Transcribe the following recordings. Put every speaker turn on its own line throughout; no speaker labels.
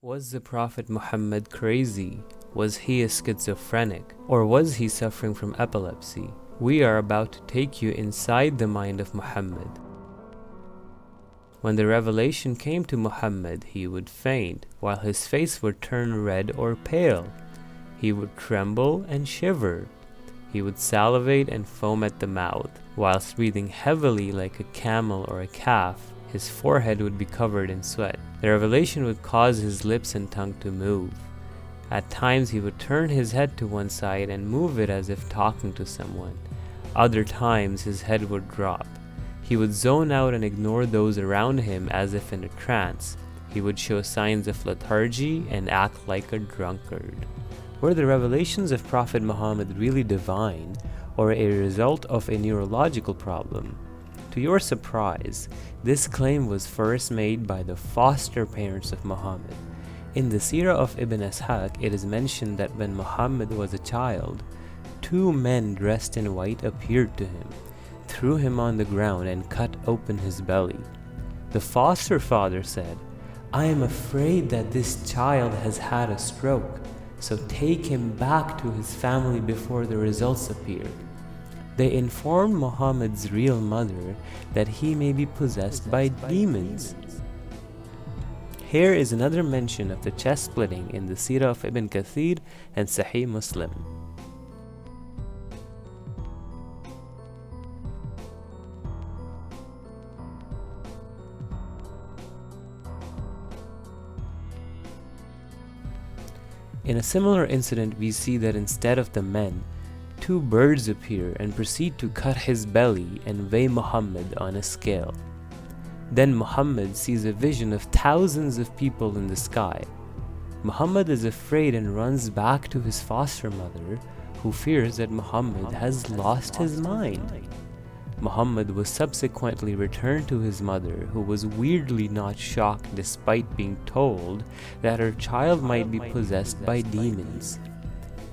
Was the Prophet Muhammad crazy? Was he a schizophrenic? Or was he suffering from epilepsy? We are about to take you inside the mind of Muhammad. When the revelation came to Muhammad, he would faint, while his face would turn red or pale. He would tremble and shiver. He would salivate and foam at the mouth, whilst breathing heavily like a camel or a calf. His forehead would be covered in sweat. The revelation would cause his lips and tongue to move. At times he would turn his head to one side and move it as if talking to someone. Other times his head would drop. He would zone out and ignore those around him as if in a trance. He would show signs of lethargy and act like a drunkard. Were the revelations of Prophet Muhammad really divine, or a result of a neurological problem? To your surprise, this claim was first made by the foster parents of Muhammad. In the Seerah of Ibn Ishaq, it is mentioned that when Muhammad was a child, two men dressed in white appeared to him, threw him on the ground and cut open his belly. The foster father said, "I am afraid that this child has had a stroke, so take him back to his family before the results appear." They informed Muhammad's real mother that he may be possessed by demons. Here is another mention of the chest splitting in the Seerah of Ibn Kathir and Sahih Muslim. In a similar incident, we see that instead of the men, two birds appear and proceed to cut his belly and weigh Muhammad on a scale. Then Muhammad sees a vision of thousands of people in the sky. Muhammad is afraid and runs back to his foster mother, who fears that Muhammad has lost his mind. Muhammad was subsequently returned to his mother, who was weirdly not shocked despite being told that her child might be possessed by demons.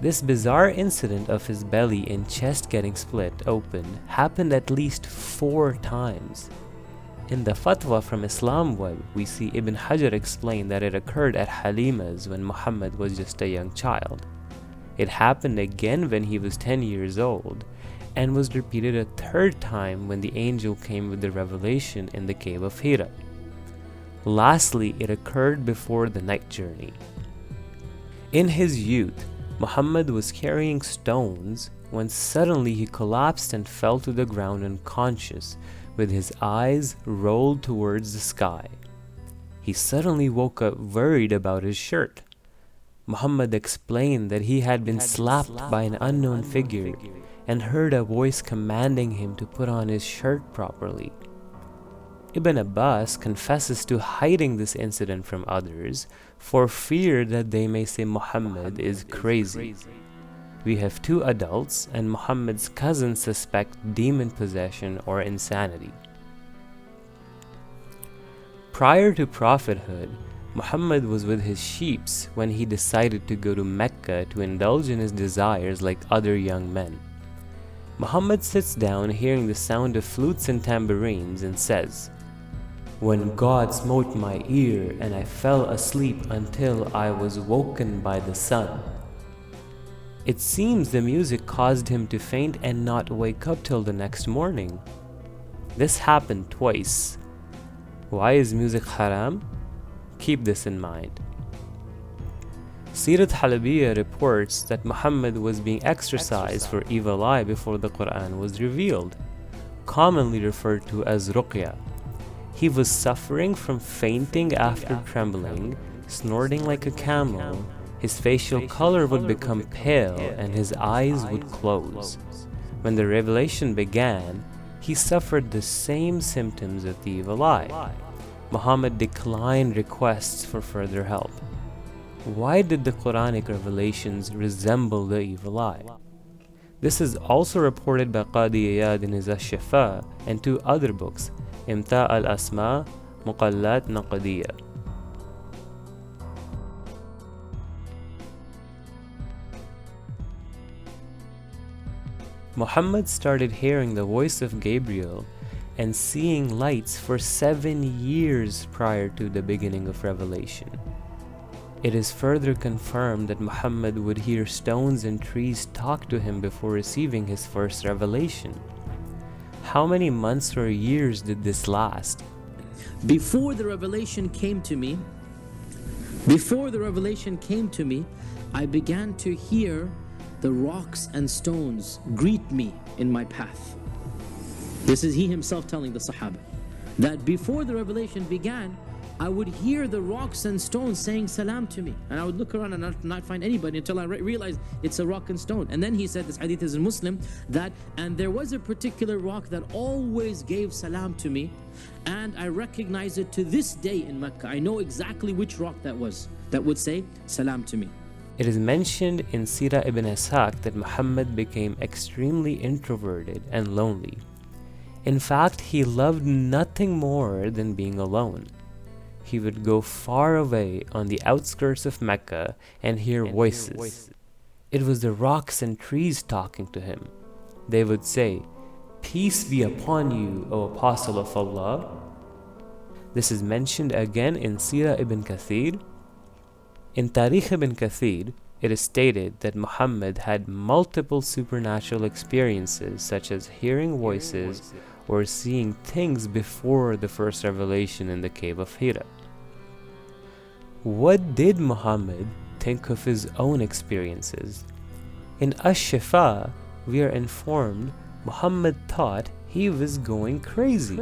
This bizarre incident of his belly and chest getting split open happened at least 4 times. In the fatwa from Islam web, we see Ibn Hajar explain that it occurred at Halima's when Muhammad was just a young child. It happened again when he was 10 years old, and was repeated a 3rd time when the angel came with the revelation in the cave of Hira. Lastly, it occurred before the night journey. In his youth, Muhammad was carrying stones when suddenly he collapsed and fell to the ground unconscious, with his eyes rolled towards the sky. He suddenly woke up worried about his shirt. Muhammad explained that he had been slapped by an unknown figure and heard a voice commanding him to put on his shirt properly. Ibn Abbas confesses to hiding this incident from others for fear that they may say Muhammad is crazy. We have 2 adults, and Muhammad's cousins suspect demon possession or insanity. Prior to prophethood, Muhammad was with his sheep when he decided to go to Mecca to indulge in his desires like other young men. Muhammad sits down hearing the sound of flutes and tambourines and says, "When God smote my ear and I fell asleep until I was woken by the sun." It seems the music caused him to faint and not wake up till the next morning. This happened twice. Why is music haram? Keep this in mind. Sirat Halabiyya reports that Muhammad was being exorcised for evil eye before the Quran was revealed, commonly referred to as ruqya. He was suffering from fainting after trembling, snorting like a camel. His facial color would become pale and his eyes would close. When the revelation began, he suffered the same symptoms of the evil eye. Muhammad declined requests for further help. Why did the Quranic revelations resemble the evil eye? This is also reported by Qadi Iyad in his Ash-Shifa and 2 other books, Imta' al-Asma, Muqallat Naqdiyya. Muhammad started hearing the voice of Gabriel and seeing lights for 7 years prior to the beginning of revelation. It is further confirmed that Muhammad would hear stones and trees talk to him before receiving his first revelation. How many months or years did this last?
Before the revelation came to me, I began to hear the rocks and stones greet me in my path. This is he himself telling the Sahaba, that before the revelation began, I would hear the rocks and stones saying salam to me. And I would look around and not find anybody until I realized it's a rock and stone. And then he said, this hadith is in Muslim, that, and there was a particular rock that always gave salam to me, and I recognize it to this day in Mecca. I know exactly which rock that was, that would say salam to me.
It is mentioned in Sirah ibn Ishaq that Muhammad became extremely introverted and lonely. In fact, he loved nothing more than being alone. He would go far away on the outskirts of Mecca and hear voices. It was the rocks and trees talking to him. They would say, "Peace be upon you, O Apostle of Allah." This is mentioned again in Sirah ibn Kathir. In Tarikh ibn Kathir, it is stated that Muhammad had multiple supernatural experiences, such as hearing voices or seeing things before the first revelation in the cave of Hira. What did Muhammad think of his own experiences? In Ash-Shifa, we are informed Muhammad thought he was going crazy.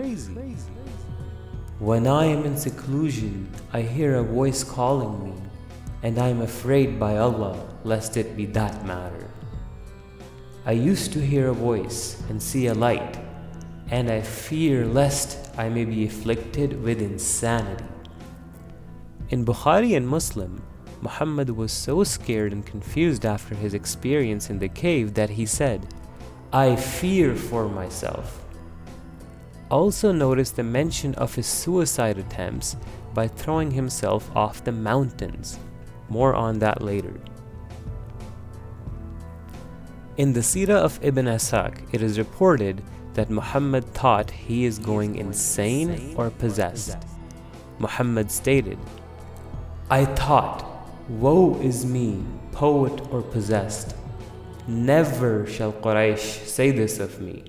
When I am in seclusion, I hear a voice calling me, and I am afraid by Allah lest it be that matter. I used to hear a voice and see a light, and I fear lest I may be afflicted with insanity. In Bukhari and Muslim, Muhammad was so scared and confused after his experience in the cave that he said, "I fear for myself." Also notice the mention of his suicide attempts by throwing himself off the mountains. More on that later. In the Sirah of Ibn Ishaq, it is reported that Muhammad thought he is going insane or possessed. Muhammad stated, "I thought, woe is me, poet or possessed. Never shall Quraysh say this of me.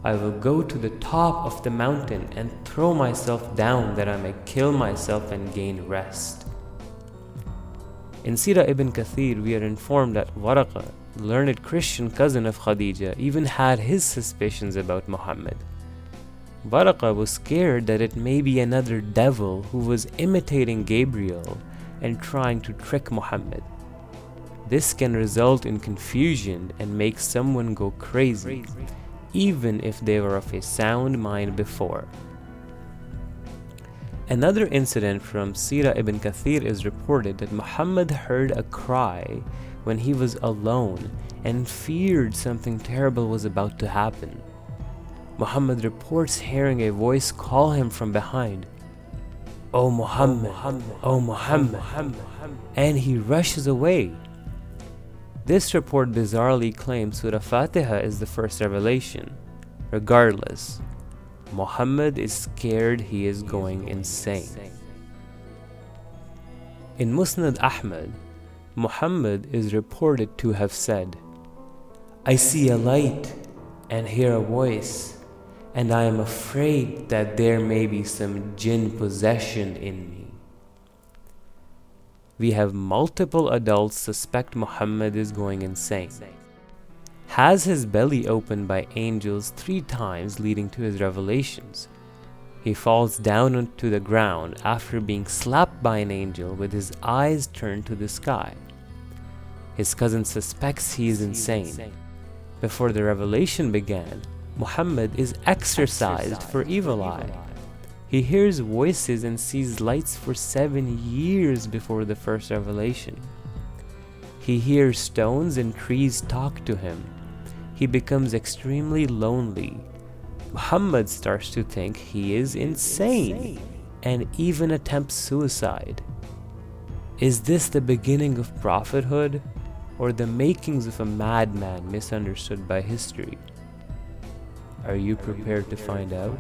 I will go to the top of the mountain and throw myself down that I may kill myself and gain rest." In Sirah ibn Kathir, we are informed that Waraqa, the learned Christian cousin of Khadija, even had his suspicions about Muhammad. Waraqa was scared that it may be another devil who was imitating Gabriel and trying to trick Muhammad. This can result in confusion and make someone go crazy, even if they were of a sound mind before. Another incident from Sirah ibn Kathir is reported that Muhammad heard a cry when he was alone and feared something terrible was about to happen. Muhammad reports hearing a voice call him from behind, "O Muhammad, O Muhammad," and he rushes away. This report bizarrely claims Surah Fatiha is the first revelation. Regardless, Muhammad is scared he is going insane. In Musnad Ahmad, Muhammad is reported to have said, "I see a light and hear a voice, and I am afraid that there may be some jinn possession in me." We have multiple adults suspect Muhammad is going insane. Has his belly opened by angels 3 times leading to his revelations. He falls down onto the ground after being slapped by an angel with his eyes turned to the sky. His cousin suspects he is insane. Before the revelation began, Muhammad is exorcised for evil eye. He hears voices and sees lights for 7 years before the first revelation. He hears stones and trees talk to him. He becomes extremely lonely. Muhammad starts to think he is insane and even attempts suicide. Is this the beginning of prophethood or the makings of a madman misunderstood by history? Are you prepared to find out?